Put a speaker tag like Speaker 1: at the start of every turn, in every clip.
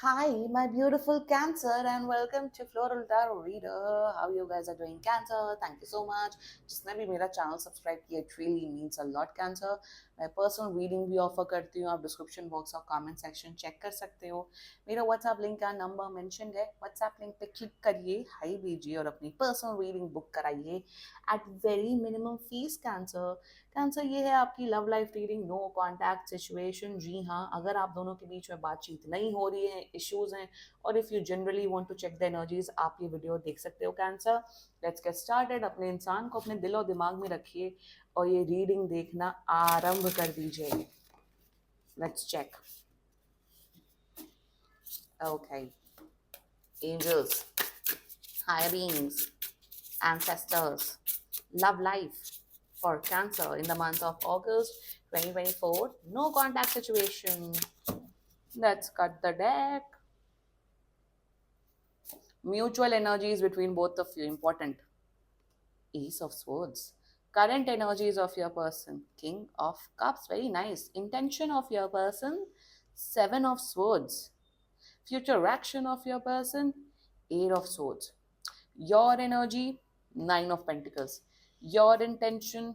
Speaker 1: Hi, my beautiful Cancer, and welcome to Floral Tarot Reader. How you guys are doing, Cancer? Thank you so much. जिसने भी मेरा channel subscribe किया, it really means a lot, Cancer. मैं personal reading भी offer करती हूँ. आप description box और कमेंट सेक्शन चेक कर सकते हो. मेरा व्हाट्सएप लिंक का नंबर मेंशन है. व्हाट्सएप लिंक पे क्लिक करिए, हाई दीजिए और अपनी पर्सनल रीडिंग बुक कराइए at very minimum fees, cancer. Cancer, ये है आपकी love life reading, no contact situation. जी हाँ, अगर आप दोनों के बीच में बातचीत नहीं हो रही है, इश्यूज हैं, और if you generally want to check the energies, आप ये वीडियो देख सकते हो, कैंसर. Let's get started. अपने इंसान को अपने दिल और दिमाग में रखिए और ये रीडिंग देखना आरंभ कर दीजिए. Let's check. Okay. Angels, higher beings, ancestors, love life for Cancer in the month of August 2024. No contact situation. Let's cut the deck. Mutual energies between both of you important. Ace of Swords. Current energies of your person. King of Cups. Very nice. Intention of your person. Seven of Swords. Future action of your person. Eight of Swords. Your energy. Nine of Pentacles. Your intention.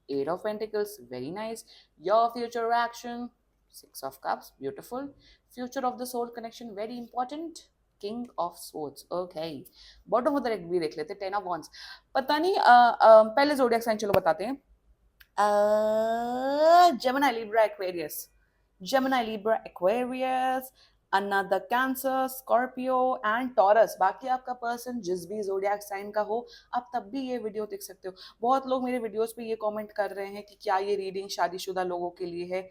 Speaker 1: Eight of Pentacles. Very nice. Your future action. Six of Cups. Beautiful. Future of the soul connection. Very important. King of Swords. Okay. Bottom of the deck भी देख लेते. Ten of wands. पता नहीं पहले zodiac sign चलो बताते हैं. Gemini, Libra, Aquarius. Gemini, Libra, Aquarius. Another Cancer, Scorpio and Taurus. बाकी आपका पर्सन जिस भी जोडियक साइन का हो, आप तब भी ये वीडियो देख सकते हो. बहुत लोग मेरे वीडियोस पे ये कमेंट कर रहे हैं कि क्या ये रीडिंग शादीशुदा लोगों के लिए है.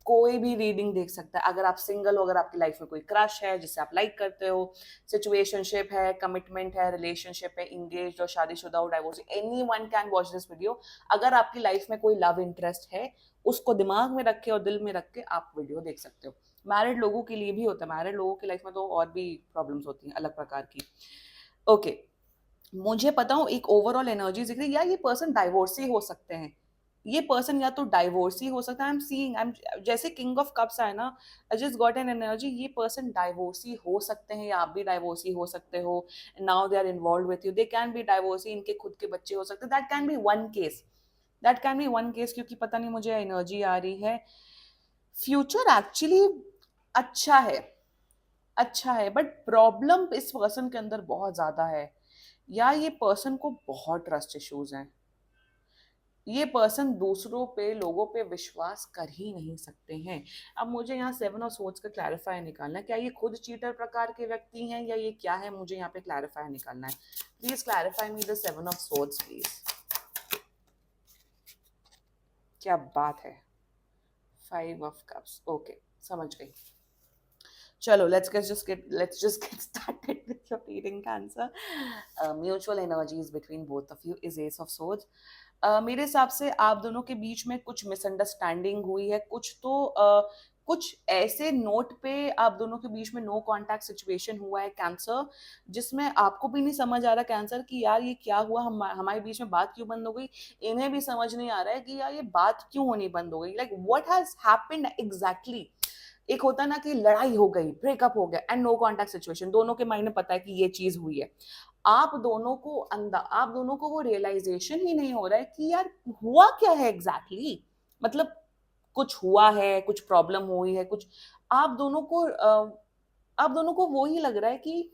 Speaker 1: कोई भी रीडिंग देख सकता है. अगर आप सिंगल हो, अगर आपकी लाइफ में कोई क्रश है जिसे आप लाइक करते हो, सिचुएशनशिप है, कमिटमेंट है, रिलेशनशिप है, इंगेज और शादीशुदा हो, divorce, any one can watch this video. अगर आपकी लाइफ में कोई लव इंटरेस्ट है, उसको दिमाग में रख के और दिल में रख के आप वीडियो देख सकते हो. मैरिड लोगों के लिए भी होता है. मैरिड लोगों की लाइफ में तो और भी प्रॉब्लम्स होती हैं अलग प्रकार की. ओके. मुझे पता हूँ एक ओवरऑल एनर्जी दिख रही है, या ये पर्सन डाइवोर्सी हो सकते हैं. ये पर्सन या तो डाइवोर्सी हो सकता है. I am seeing, I am जैसे किंग ऑफ कप्स है ना, I just got an energy. ये पर्सन डाइवोर्सी हो सकते हैं, या आप भी डाइवोर्सी हो सकते हो. Now they are involve with you. They can be divorcee. इनके खुद के बच्चे हो सकते हैं. That can be one case. That can be one case. क्योंकि पता नहीं मुझे एनर्जी आ रही है. फ्यूचर एक्चुअली अच्छा है, अच्छा है, बट प्रॉब्लम इस पर्सन के अंदर बहुत ज्यादा है. या ये पर्सन को बहुत ट्रस्ट इश्यूज हैं. ये पर्सन दूसरों पे, लोगों पे विश्वास कर ही नहीं सकते हैं. अब मुझे यहाँ सेवन ऑफ सोर्ड्स का क्लैरिफाई निकालना है. क्या ये खुद चीटर प्रकार के व्यक्ति हैं, या ये क्या है, मुझे यहाँ पे क्लैरिफाई निकालना है. Please clarify me the seven of swords please. क्या बात है. Five of cups. ओके, समझ गई. चलो, let's just get started with your reading, Cancer. Mutual energies between both of you is Ace of Swords. मेरे हिसाब से आप दोनों के बीच में कुछ मिसअंडरस्टैंडिंग हुई है. कुछ ऐसे नोट पे आप दोनों के बीच में नो कॉन्टैक्ट सिचुएशन हुआ है, कैंसर, जिसमें आपको भी नहीं समझ आ रहा, कैंसर, कि यार ये क्या हुआ, हमारे बीच में बात क्यों बंद हो गई. इन्हें भी समझ नहीं आ रहा है कि यार ये बात क्यों होनी बंद हो गई. Like what has happened exactly. एक होता ना कि लड़ाई हो गई, ब्रेकअप हो गया, एंड नो कॉन्टैक्ट सिचुएशन. दोनों के माइंड में पता है कि ये चीज हुई है. आप दोनों को वो रियलाइजेशन ही नहीं हो रहा है कि यार हुआ क्या है एग्जैक्टली. मतलब कुछ हुआ है, कुछ प्रॉब्लम हुई है, कुछ. आप दोनों को आप दोनों को वो ही लग रहा है कि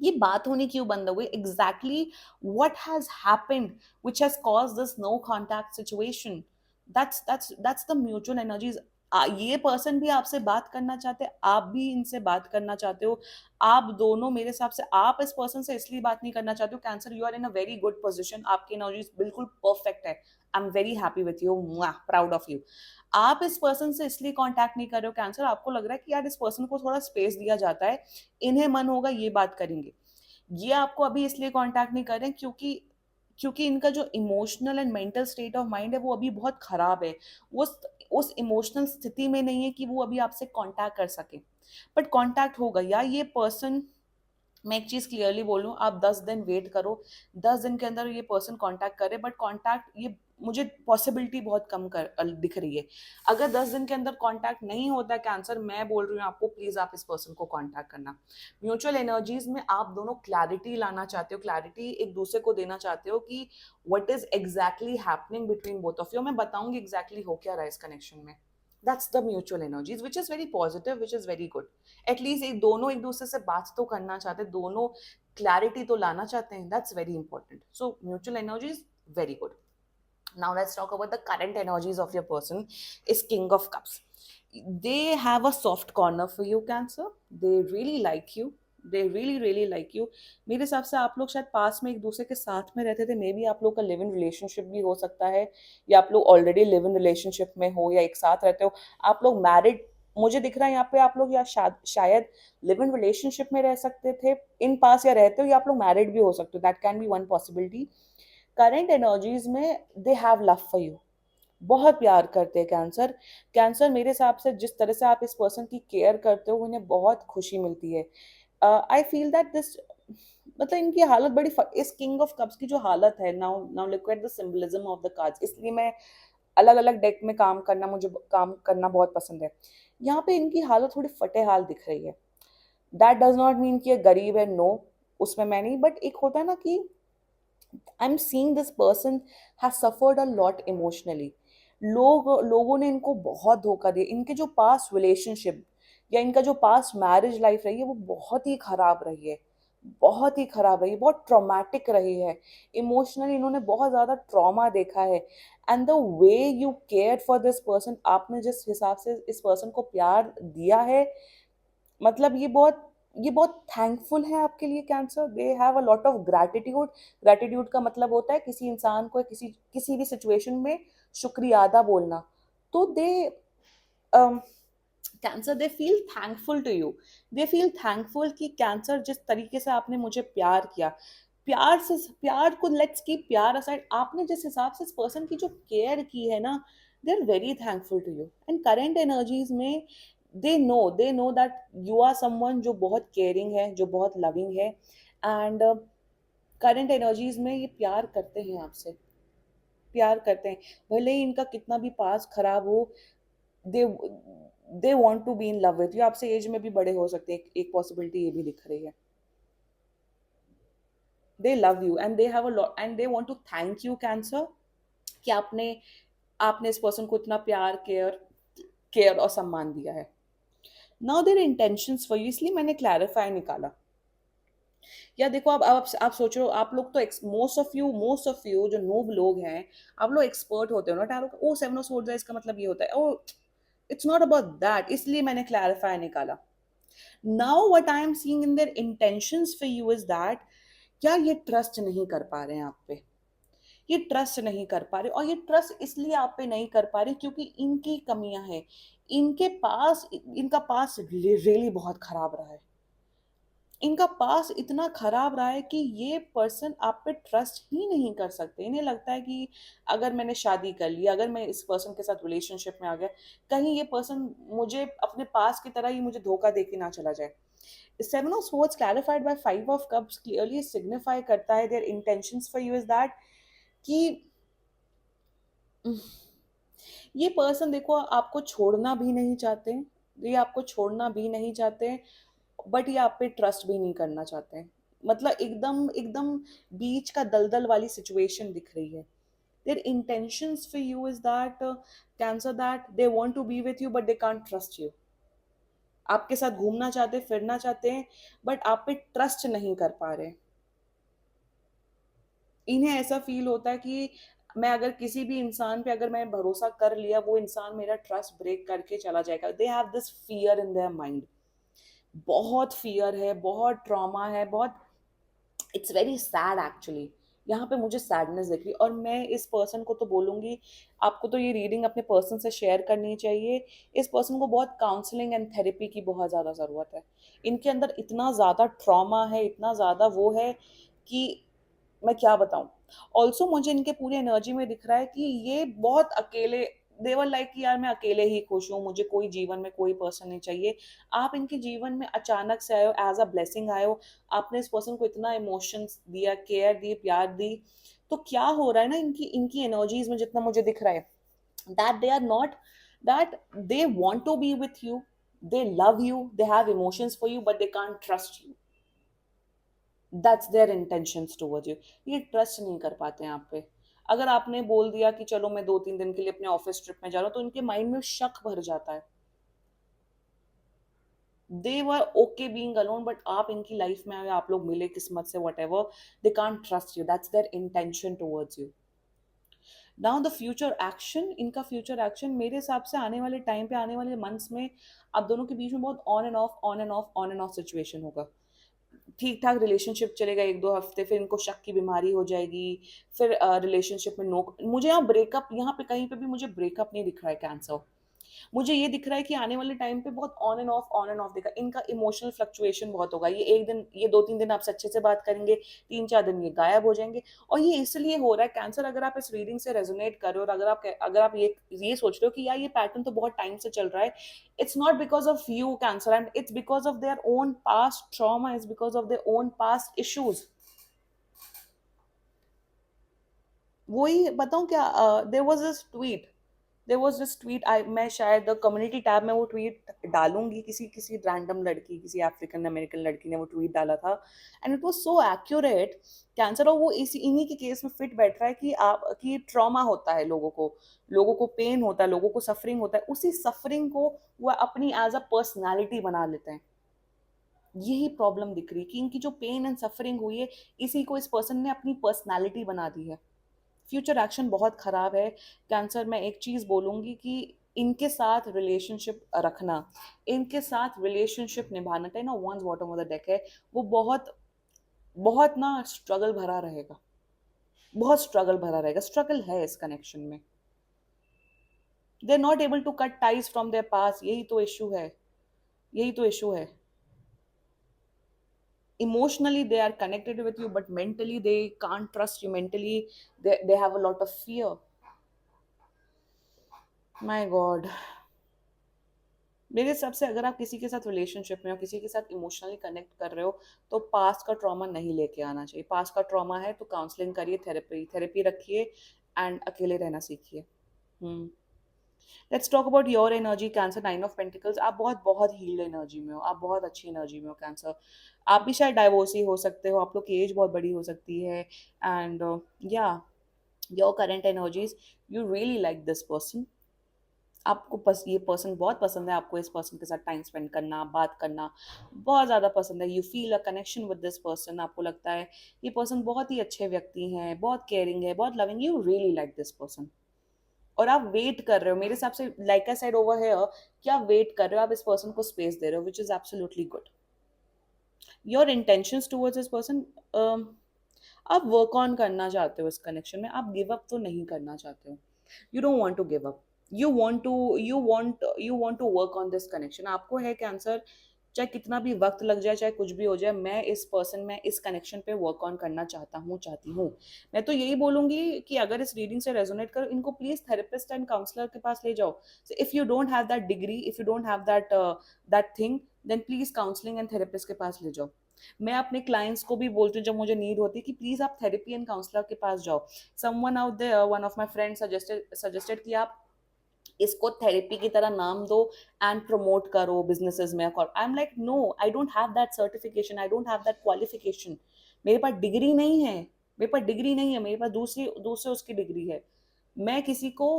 Speaker 1: ये बात होनी क्यों बंद हो गई. Exactly what has happened which has caused this no contact situation. That's the mutual energies. ये पर्सन भी आपसे बात करना चाहते हैं, आप भी इनसे बात करना चाहते हो. आप दोनों, मेरे हिसाब से आप इस पर्सन से इसलिए बात नहीं करना चाहते हो, Cancer. You are in a very good position. आपकी एनर्जीज बिल्कुल परफेक्ट है. I am very happy with you. Proud of you. आप इस पर्सन से इसलिए कांटेक्ट नहीं कर रहे हो, कैंसर. आपको लग रहा है कि यार इस पर्सन को थोड़ा स्पेस दिया जाता है, इन्हें मन होगा ये बात करेंगे. ये आपको अभी इसलिए कांटेक्ट नहीं कर रहे हैं क्योंकि इनका जो emotional and mental state of mind है वो अभी बहुत खराब है. वो उस इमोशनल स्थिति में नहीं है कि वो अभी आपसे कांटेक्ट कर सके. बट कांटेक्ट होगा. या ये पर्सन, मैं एक चीज क्लियरली बोलूं, आप 10 दिन वेट करो. 10 दिन के अंदर ये पर्सन कांटेक्ट करे. बट कांटेक्ट, ये मुझे पॉसिबिलिटी बहुत कम दिख रही है। अगर 10 दिन के अंदर कांटेक्ट नहीं होता कैंसर, मैं बोल रही हूँ आपको, प्लीज आप इस पर्सन को कांटेक्ट करना। म्यूचुअल एनर्जीज में आप दोनों क्लैरिटी लाना चाहते हो, क्लैरिटी एक दूसरे को देना चाहते हो कि what is exactly happening between both of you. मैं बताऊंगी एग्जैक्टली हो क्या रहा है इस कनेक्शन में। That's the mutual energies which is very positive, which is very good. At least एक दोनों एक दूसरे से बात तो करना चाहते हैं, दोनों क्लैरिटी तो लाना चाहते हैं। That's very important. So mutual energies very good. Now let's talk about the current energies of your person. Is King of Cups. They have a soft corner for you, Cancer. They really like you. They really like you. मेरे हिसाब से आप लोग शायद पास में एक दूसरे के साथ में रहते थे। मे बी आप लोग का लिव इन रिलेशनशिप भी हो सकता है, या आप लोग ऑलरेडी लिव इन रिलेशनशिप में हो, या एक साथ रहते हो। आप लोग मैरिड मुझे दिख रहा है यहाँ पे। आप लोग या शायद लिव इन रिलेशनशिप में रह सकते थे इन पास, या रहते हो, या आप लोग मैरिड भी हो सकते हो। That can be one possibility. Current energies में they have love for you, बहुत प्यार करते हैं कैंसर। कैंसर मेरे हिसाब से जिस तरह से आप इस पर्सन की केयर करते हो, उन्हें बहुत खुशी मिलती है। आई फील दैट दिस, मतलब इनकी हालत बड़ी इस किंग ऑफ कप्स की जो हालत है, now now look at the symbolism of the cards. इसलिए मैं अलग अलग डेक में मुझे काम करना बहुत पसंद है। यहाँ पे इनकी हालत थोड़ी फटे हाल दिख रही है। दैट डज नॉट मीन कि ये गरीब है, नो, उसमें मैं नहीं, बट एक होता है ना कि I'm seeing this person has suffered a lot emotionally. लोगों ने इनको बहुत धोखा दिया। इनके जो पास्ट रिलेशनशिप या इनका जो पास्ट मैरिज लाइफ रही है, वो बहुत ही खराब रही है, बहुत ही खराब रही है, बहुत ट्रॉमेटिक रही है। इमोशनली इन्होंने बहुत ज़्यादा ट्रॉमा देखा है। And the way you care for this person, आपने जिस हिसाब से इस पर्सन को प्यार दिया है, मतलब ये बहुत थैंकफुल है आपके लिए cancer. They have a lot of gratitude. Gratitude का मतलब होता है किसी इंसान को किसी किसी भी सिचुएशन में शुक्रिया अदा बोलना। तो they cancer they feel thankful to you. They feel thankful कि कैंसर, जिस तरीके से आपने मुझे प्यार किया, प्यार को लेट्स कीप प्यार असाइड, आपने जिस हिसाब से इस पर्सन की जो केयर की है ना, they are very thankful to you. And current energies में they know that you are someone जो बहुत केयरिंग है, जो बहुत लविंग है। एंड करंट एनर्जीज में ये प्यार करते हैं आपसे, प्यार करते हैं। भले ही इनका कितना भी पास खराब हो, they they want to be in love with you. आपसे एज में भी बड़े हो सकते हैं, एक पॉसिबिलिटी ये भी दिख रही है। They love you and they have a lot and they want to thank you Cancer, कि आपने आपने इस पर्सन को इतना प्यार, केयर और सम्मान दिया है। Now their intentions for you, इसलिए मैंने क्लैरिफाई निकाला। या देखो, आप सोच रहे हो, आप लोग तो मोस्ट ऑफ यू जो नूब लोग हैं, आप लोग एक्सपर्ट होते हो ना tarot. Oh seven of swords है, इसका मतलब ये होता है। Oh, it's not about that. इसलिए मैंने क्लैरिफाई निकाला। Now what I am seeing in their intentions for you is that, क्या ये ट्रस्ट नहीं कर पा रहे हैं आप पे। ये ट्रस्ट नहीं कर पा रहे, और ये ट्रस्ट इसलिए आप पे नहीं कर पा रहे क्योंकि इनकी कमियां हैं। इनका पास रियली बहुत खराब रहा है। इनका पास इतना खराब रहा है कि ये पर्सन आप पे ट्रस्ट ही नहीं कर सकते। इन्हें लगता है कि अगर मैंने शादी कर ली, अगर मैं इस पर्सन के साथ रिलेशनशिप में आ गया, कहीं ये पर्सन मुझे अपने पास की तरह ही मुझे धोखा दे के ना चला जाए। Seven of swords clarified by five of cups clearly signify करता है their intentions for you is that, कि ये पर्सन देखो आपको छोड़ना भी नहीं चाहते, ये आपको छोड़ना भी नहीं चाहते, बट ये आप पे ट्रस्ट भी नहीं करना चाहते हैं। मतलब एकदम एकदम बीच का दलदल वाली सिचुएशन दिख रही है। Their intentions for you is that Cancer, that they want to be with you but they can't trust you. आपके साथ घूमना चाहते, फिरना चाहते हैं, बट आप पे ट्रस्ट नहीं कर पा रहे। इन्हें ऐसा फील होता है कि मैं अगर किसी भी इंसान पे अगर मैं भरोसा कर लिया, वो इंसान मेरा ट्रस्ट ब्रेक करके चला जाएगा। They have this fear in their mind. बहुत फियर है, बहुत ट्रॉमा है, बहुत, इट्स वेरी सैड एक्चुअली। यहाँ पे मुझे सैडनेस दिख रही, और मैं इस पर्सन को तो बोलूँगी, आपको तो ये रीडिंग अपने पर्सन से शेयर करनी चाहिए। इस पर्सन को बहुत काउंसलिंग एंड थेरेपी की बहुत ज़्यादा ज़रूरत है। इनके अंदर इतना ज़्यादा ट्रॉमा है, इतना ज़्यादा वो है कि मैं क्या बताऊँ। ऑल्सो मुझे इनके पूरी एनर्जी में दिख रहा है कि ये बहुत अकेले, देवर लाइक कि यार मैं अकेले ही खुश हूँ, मुझे कोई जीवन में कोई पर्सन नहीं चाहिए। आप इनके जीवन में अचानक से आए हो, एज अ ब्लेसिंग आए हो। आपने इस पर्सन को इतना इमोशंस दिया, केयर दी, प्यार दी, तो क्या हो रहा है ना इनकी इनकी एनर्जीज में जितना मुझे दिख रहा है, that they are not, that they want to be with you, they love you, they have emotions for you, but they can't trust you. That's their intentions towards you. ये ट्रस्ट नहीं कर पाते हैं आप पे। अगर आपने बोल दिया कि चलो मैं 2-3 दिन के लिए अपने ऑफिस ट्रिप में जा रहा हूँ, तो इनके माइंड में शक भर जाता है। दे वर ओके बीइंग अलोन, बट आप इनकी लाइफ में आए, आप लोग मिले किस्मत से, what ever, they can't trust you, that's there intention towards you. Now the future action, इनका फ्यूचर एक्शन मेरे हिसाब से आने वाले टाइम पे, आने वाले मंथ्स में आप दोनों के बीच में बहुत on end of, on end of, on end of situation होगा। ठीक ठाक रिलेशनशिप चलेगा 1-2 हफ्ते, फिर इनको शक की बीमारी हो जाएगी, फिर रिलेशनशिप में नो, मुझे यहाँ ब्रेकअप, यहाँ पे कहीं पे भी मुझे ब्रेकअप नहीं दिख रहा है कैंसर। मुझे ये दिख रहा है कि आने वाले टाइम पे बहुत ऑन एंड ऑफ देखा, इनका इमोशनल फ्लक्चुएशन बहुत होगा। ये एक दिन, ये 2-3 दिन आपसे अच्छे से बात करेंगे, 3-4 दिन ये गायब हो जाएंगे। और ये इसलिए हो रहा है कैंसर, अगर आप इस रीडिंग से रेजोनेट कर रहे हो, और अगर आप ये सोच रहे हो कि यार ये पैटर्न तो बहुत टाइम से चल रहा है, it's not because of you cancer, and it's because of their own past trauma, it's because of their own past issues. वही बताऊं क्या, देयर वाज दिस ट्वीट, आई मैं शायद कम्युनिटी टैब में वो ट्वीट डालूंगी, किसी किसी रैंडम लड़की, किसी अफ्रीकन अमेरिकन लड़की ने वो ट्वीट डाला था, and it was so accurate cancer. और वो इसी इन्हीं के केस में फिट बैठ रहा है कि आप, कि ट्रॉमा होता है लोगों को पेन होता है, लोगों को सफरिंग होता है, उसी सफरिंग को वो अपनी एज अ पर्सनैलिटी बना लेते हैं। यही प्रॉब्लम दिख रही है कि इनकी जो पेन एंड सफरिंग हुई है, इसी को इस पर्सन ने अपनी पर्सनैलिटी बना दी है। फ्यूचर एक्शन बहुत खराब है कैंसर। मैं एक चीज बोलूंगी कि इनके साथ रिलेशनशिप रखना, इनके साथ रिलेशनशिप निभाना, ten of wands bottom of the deck है, वो बहुत बहुत ना स्ट्रगल भरा रहेगा, बहुत स्ट्रगल भरा रहेगा, स्ट्रगल है इस कनेक्शन में। They are not able to cut ties from their past, यही तो इशू है, यही तो इशू है। Emotionally they are connected with you, but mentally they can't trust you, mentally they have a lot of fear. My god, मेरे हिसाब से अगर आप किसी के साथ रिलेशनशिप में हो, किसी के साथ इमोशनली कनेक्ट कर रहे हो, तो पास्ट का ट्रॉमा नहीं लेके आना चाहिए। पास्ट का ट्रॉमा है तो काउंसलिंग करिए, थेरेपी रखिए, एंड अकेले रहना सीखिए। Let's talk about your energy cancer, 9 of pentacles. आप बहुत बहुत हील्ड एनर्जी में हो, आप बहुत अच्छी एनर्जी में हो कैंसर। आप भी शायद डाइवोर्सी हो सकते हो, आप लोग की एज बहुत बड़ी हो सकती है, एंड या your current energies, you really like this person. आपको ये पर्सन बहुत पसंद है, आपको इस पर्सन के साथ टाइम स्पेंड करना, बात करना बहुत ज़्यादा पसंद है। You feel a connection with this person, आपको लगता है ये पर्सन बहुत ही अच्छे व्यक्ति हैं, बहुत केयरिंग है, बहुत loving, you really like this person. और आप वेट कर रहे हो मेरे हिसाब से, like I said over here, कि आप वेट कर रहे हो, आप इस पर्सन को स्पेस दे रहे हो, which is absolutely good. Your intentions towards this person, आप वर्क ऑन करना चाहते हो इस कनेक्शन में, आप गिव अप तो नहीं करना चाहते हो। You don't want to give up, you want to work on this connection. आपको है कैंसर, चाहे कितना भी वक्त लग जाए, चाहे कुछ भी हो जाए, मैं इस पर्सन में, इस कनेक्शन पे वर्क ऑन करना चाहता हूँ, चाहती हूँ। मैं तो यही बोलूंगी कि अगर इस रीडिंग से रेजोनेट करो, इनको प्लीज थेरेपिस्ट एंड काउंसलर के पास ले जाओ। If you don't have that degree, if you don't have that that thing, then please counselling and therapist के पास ले जाओ। मैं अपने क्लाइंट्स को भी बोलती हूँ जब मुझे नीड होती है कि प्लीज आप थेरेपी एंड काउंसलर के पास जाओ। Someone out there, one of my friend suggested कि आप इसको थेरेपी की तरह नाम दो एंड प्रमोट करो बिजनेसेस में। I am like no, I don't have that certification, I don't have that qualification. मेरे पास डिग्री नहीं है, मेरे पास डिग्री नहीं है, मेरे पास दूसरी दूसरे उसकी डिग्री है। मैं किसी को,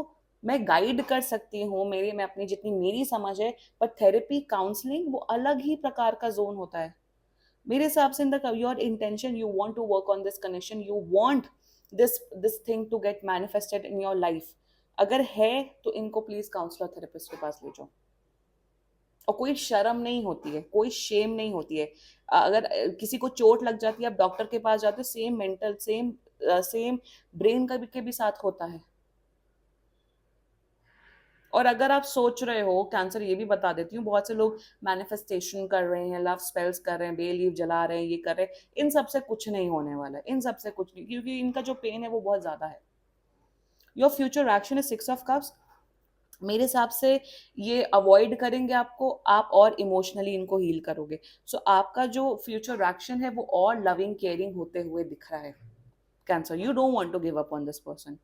Speaker 1: मैं गाइड कर सकती हूँ, मेरी, मैं अपनी जितनी मेरी समझ है, पर थेरेपी काउंसलिंग वो अलग ही प्रकार का जोन होता है मेरे हिसाब से। In the your intention, you want to work on this connection, you want this thing to get manifested in your life, अगर है तो इनको प्लीज काउंसलर थेरेपिस्ट के पास ले जाओ। और कोई शर्म नहीं होती है, कोई शेम नहीं होती है। अगर किसी को चोट लग जाती है, आप डॉक्टर के पास जाते हो, सेम मेंटल, सेम ब्रेन का भी के भी साथ होता है। और अगर आप सोच रहे हो कैंसर, ये भी बता देती हूँ, बहुत से लोग मैनिफेस्टेशन कर रहे हैं, लव स्पेल्स कर रहे हैं, बे लीव जला रहे हैं, ये कर रहे हैं, इन सब से कुछ नहीं होने वाला है, इन सब से कुछ नहीं, क्योंकि इनका जो पेन है वो बहुत ज्यादा है। Your future action is 6 of cups. मेरे हिसाब से ये अवॉइड करेंगे आपको, आप और इमोशनली इनको हील करोगे। सो आपका जो फ्यूचर एक्शन है वो और लविंग केयरिंग होते हुए दिख रहा है। Cancer, you don't want to give up on this person.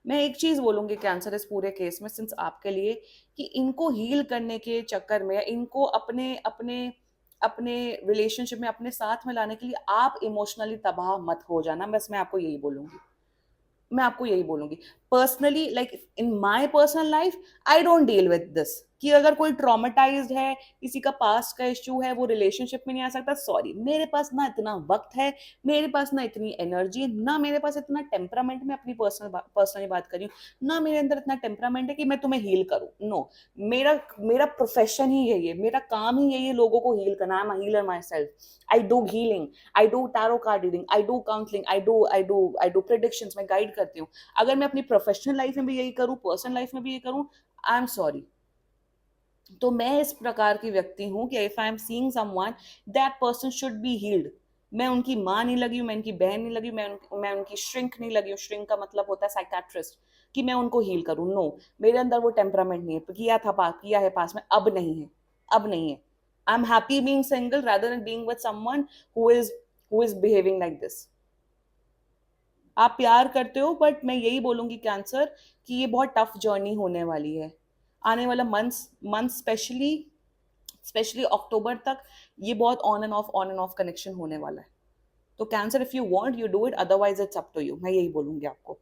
Speaker 1: मैं एक चीज बोलूंगी कैंसर इस पूरे केस में, सिंस आपके लिए, कि इनको हील करने के चक्कर में, इनको अपने अपने अपने रिलेशनशिप में अपने साथ में लाने के लिए आप इमोशनली तबाह मत हो जाना, बस मैं आपको यही बोलूंगी। मैं आपको यही बोलूंगी personally, like in my personal life I don't deal with this, कि अगर कोई ट्रॉमेटाइज्ड है, किसी का पास्ट का इश्यू है, वो रिलेशनशिप में नहीं आ सकता, सॉरी, मेरे पास ना इतना वक्त है, मेरे पास ना इतनी एनर्जी, ना मेरे पास इतना टेम्परामेंट, में अपनी पर्सनली बात कर रही हूँ, ना मेरे अंदर इतना टेम्परामेंट है कि मैं तुम्हें हील करूँ, नो। मेरा मेरा प्रोफेशन ही यही है, मेरा काम ही यही है लोगों को हील करना, I am a healer my self, I do healing, I do tarot card reading, I do counselling, I do predictions, मैं गाइड करती हूँ। अगर मैं अपनी प्रोफेशनल लाइफ में भी यही करूँ, पर्सनल लाइफ में भी यही करूँ, आई एम सॉरी। तो मैं इस प्रकार की व्यक्ति हूं कि if I am seeing someone, that person should be healed. मैं उनकी माँ नहीं लगी हूँ, मैं उनकी बहन नहीं लगी, मैं उनकी श्रिंक नहीं लगी हूँ, श्रिंक का मतलब होता है साइकाट्रिस्ट, कि मैं उनको हील करूँ, नो। मेरे अंदर वो टेम्परामेंट नहीं है, किया है पास में, अब नहीं है, अब नहीं है। I am happy being single rather than being with someone who is behaving like this. आप प्यार करते हो, बट मैं यही बोलूंगी कैंसर, कि ये बहुत टफ जर्नी होने वाली है। आने वाला मंथ्स मंथ स्पेशली स्पेशली अक्टूबर तक ये बहुत ऑन एंड ऑफ कनेक्शन होने वाला है। तो cancer, if you want you do it, otherwise it's up to you, मैं यही बोलूंगी आपको।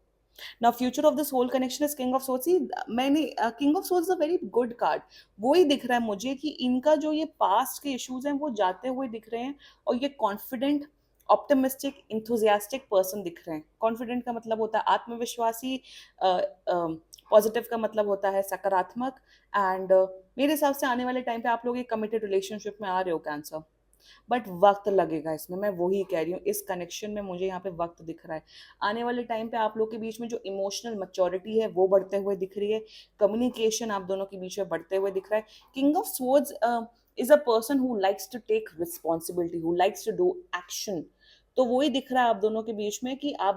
Speaker 1: Now future of this whole connection is king of swords. मैंने king of swords is a very good card. वो ही दिख रहा है मुझे कि इनका जो ये पास्ट के इश्यूज हैं वो जाते हुए दिख रहे हैं, और ये कॉन्फिडेंट, ऑप्टिमिस्टिक, इंथुजियास्टिक पर्सन दिख रहे हैं। कॉन्फिडेंट का मतलब होता है आत्मविश्वासी, पॉजिटिव का मतलब होता है सकारात्मक, एंड मेरे हिसाब से आने वाले टाइम पे आप लोग एक कमिटेड रिलेशनशिप में आ रहे हो कैंसर, बट वक्त लगेगा इसमें, मैं वही कह रही हूँ, इस कनेक्शन में मुझे यहाँ पे वक्त दिख रहा है। आने वाले टाइम पे आप लोग के बीच में जो इमोशनल मैच्योरिटी है वो बढ़ते हुए दिख रही है, कम्युनिकेशन आप दोनों के बीच में बढ़ते हुए दिख रहा है। King of swords is a person who likes to take responsibility, who likes to do action. तो वही दिख रहा है आप दोनों के बीच में, कि आप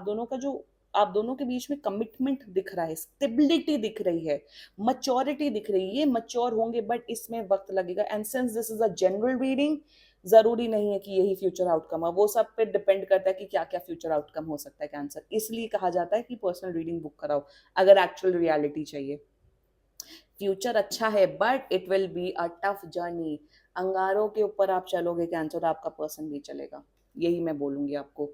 Speaker 1: दोनों के बीच में कमिटमेंट दिख रहा है, स्टेबिलिटी दिख रही है, मच्योरिटी दिख रही है। ये मच्योर होंगे, बट इसमें वक्त लगेगा, and since this is a general reading, जरूरी नहीं है कि यही फ्यूचर आउटकम है, वो सब पे डिपेंड करता है कि क्या क्या फ्यूचर आउटकम हो सकता है कैंसर। इसलिए कहा जाता है कि पर्सनल रीडिंग बुक कराओ अगर एक्चुअल रियलिटी चाहिए। फ्यूचर अच्छा है, but it will be a tough journey. अंगारों के ऊपर आप चलोगे कैंसर, आपका पर्सन भी चलेगा, यही मैं बोलूंगी आपको।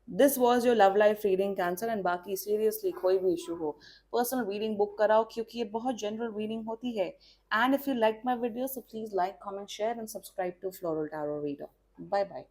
Speaker 1: This was your love life reading cancer, and बाकी सीरियसली कोई भी इशू हो, पर्सनल रीडिंग बुक कराओ, क्योंकि ये बहुत जनरल रीडिंग होती है। And if you like my video, so please like, comment, share and subscribe to floral tarot reader. Bye bye.